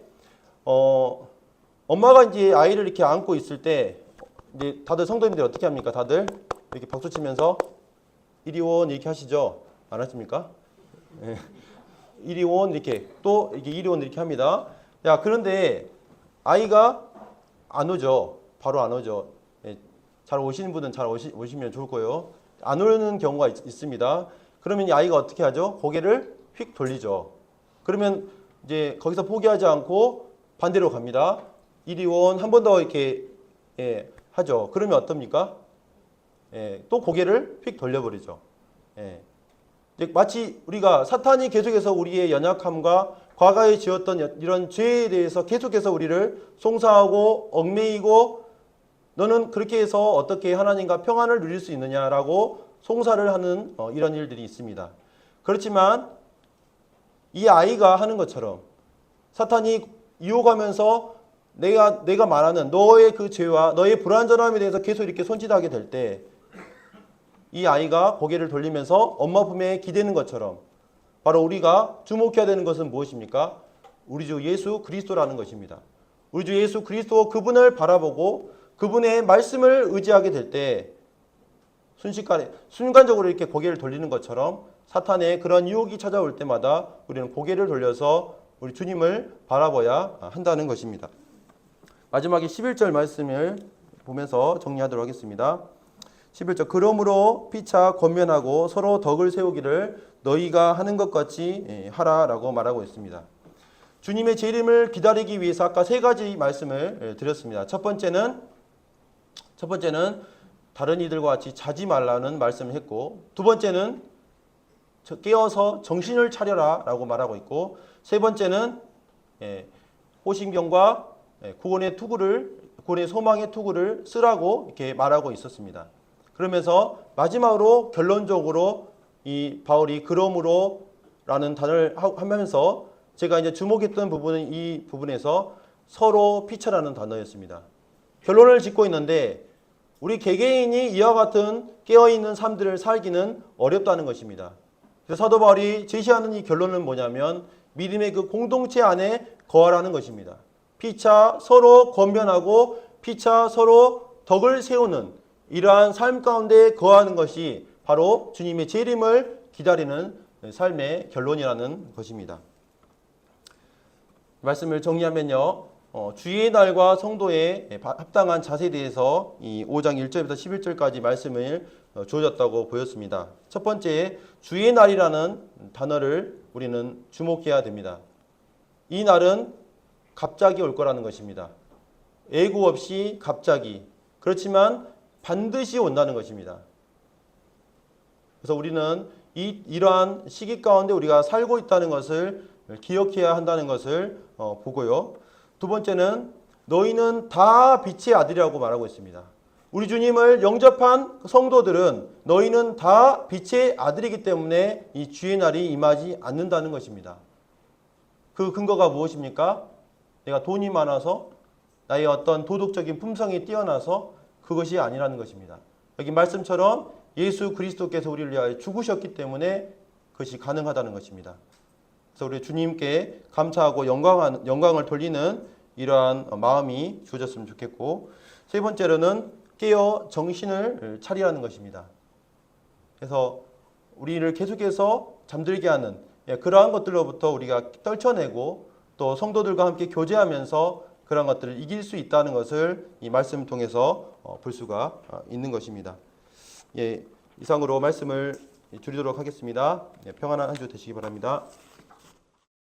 엄마가 이제 아이를 이렇게 안고 있을 때 이제 다들 성도님들 어떻게 합니까? 다들 이렇게 박수 치면서 이리 온 이렇게 하시죠? 안 하십니까? 네. 이리 온 이렇게 또 이렇게 이리 온 이렇게 합니다. 자, 그런데 아이가 안 오죠. 바로 안 오죠. 예, 잘 오시는 분은 잘 오시면 좋을 거예요. 안 오는 경우가 있습니다. 그러면 이 아이가 어떻게 하죠? 고개를 휙 돌리죠. 그러면 이제 거기서 포기하지 않고 반대로 갑니다. 이리 온 한 번 더 이렇게 하죠. 그러면 어떻습니까? 또 고개를 휙 돌려버리죠. 이제 마치 우리가 사탄이 계속해서 우리의 연약함과 과거에 지었던 이런 죄에 대해서 계속해서 우리를 송사하고 얽매이고 너는 그렇게 해서 어떻게 하나님과 평안을 누릴 수 있느냐라고 송사를 하는 이런 일들이 있습니다. 그렇지만 이 아이가 하는 것처럼 사탄이 유혹하면서 내가 말하는 너의 그 죄와 너의 불완전함에 대해서 계속 이렇게 손짓하게 될 때 이 아이가 고개를 돌리면서 엄마 품에 기대는 것처럼 바로 우리가 주목해야 되는 것은 무엇입니까? 우리 주 예수 그리스도라는 것입니다. 우리 주 예수 그리스도 그분을 바라보고 그분의 말씀을 의지하게 될 때 순간적으로 이렇게 고개를 돌리는 것처럼 사탄의 그런 유혹이 찾아올 때마다 우리는 고개를 돌려서 우리 주님을 바라봐야 한다는 것입니다. 마지막에 11절 말씀을 보면서 정리하도록 하겠습니다. 11절 그러므로 피차 권면하고 서로 덕을 세우기를 너희가 하는 것 같이 하라라고 말하고 있습니다. 주님의 재림을 기다리기 위해서 아까 세 가지 말씀을 드렸습니다. 첫 번째는 다른 이들과 같이 자지 말라는 말씀을 했고, 두 번째는 깨어서 정신을 차려라 라고 말하고 있고, 세 번째는 호심경과 구원의 소망의 투구를 쓰라고 이렇게 말하고 있었습니다. 그러면서 마지막으로 결론적으로 이 바울이 그러므로라는 단어를 하면서 제가 이제 주목했던 부분은 이 부분에서 서로 피차라는 단어였습니다. 결론을 짓고 있는데 우리 개개인이 이와 같은 깨어있는 삶들을 살기는 어렵다는 것입니다. 그래서 사도 바울이 제시하는 이 결론은 뭐냐면 믿음의 그 공동체 안에 거하라는 것입니다. 피차 서로 권면하고 피차 서로 덕을 세우는 이러한 삶 가운데 거하는 것이 바로 주님의 재림을 기다리는 삶의 결론이라는 것입니다. 말씀을 정리하면요. 주의 날과 성도의 합당한 자세에 대해서 이 5장 1절부터 11절까지 말씀을 주어졌다고 보였습니다. 첫 번째, 주의 날이라는 단어를 우리는 주목해야 됩니다. 이 날은 갑자기 올 거라는 것입니다. 예고 없이 갑자기. 그렇지만 반드시 온다는 것입니다. 그래서 우리는 이러한 시기 가운데 우리가 살고 있다는 것을 기억해야 한다는 것을 보고요. 두 번째는 너희는 다 빛의 아들이라고 말하고 있습니다. 우리 주님을 영접한 성도들은 너희는 다 빛의 아들이기 때문에 이 주의 날이 임하지 않는다는 것입니다. 그 근거가 무엇입니까? 내가 돈이 많아서 나의 어떤 도덕적인 품성이 뛰어나서 그것이 아니라는 것입니다. 여기 말씀처럼 예수 그리스도께서 우리를 위하여 죽으셨기 때문에 그것이 가능하다는 것입니다. 그래서 우리 주님께 감사하고 영광을 돌리는 이러한 마음이 주어졌으면 좋겠고, 세 번째로는 깨어 정신을 차리라는 것입니다. 그래서 우리를 계속해서 잠들게 하는 그러한 것들로부터 우리가 떨쳐내고 또 성도들과 함께 교제하면서 그런 것들을 이길 수 있다는 것을 이 말씀을 통해서 볼 수가 있는 것입니다. 이상으로 말씀을 줄이도록 하겠습니다. 평안한 한 주 되시기 바랍니다.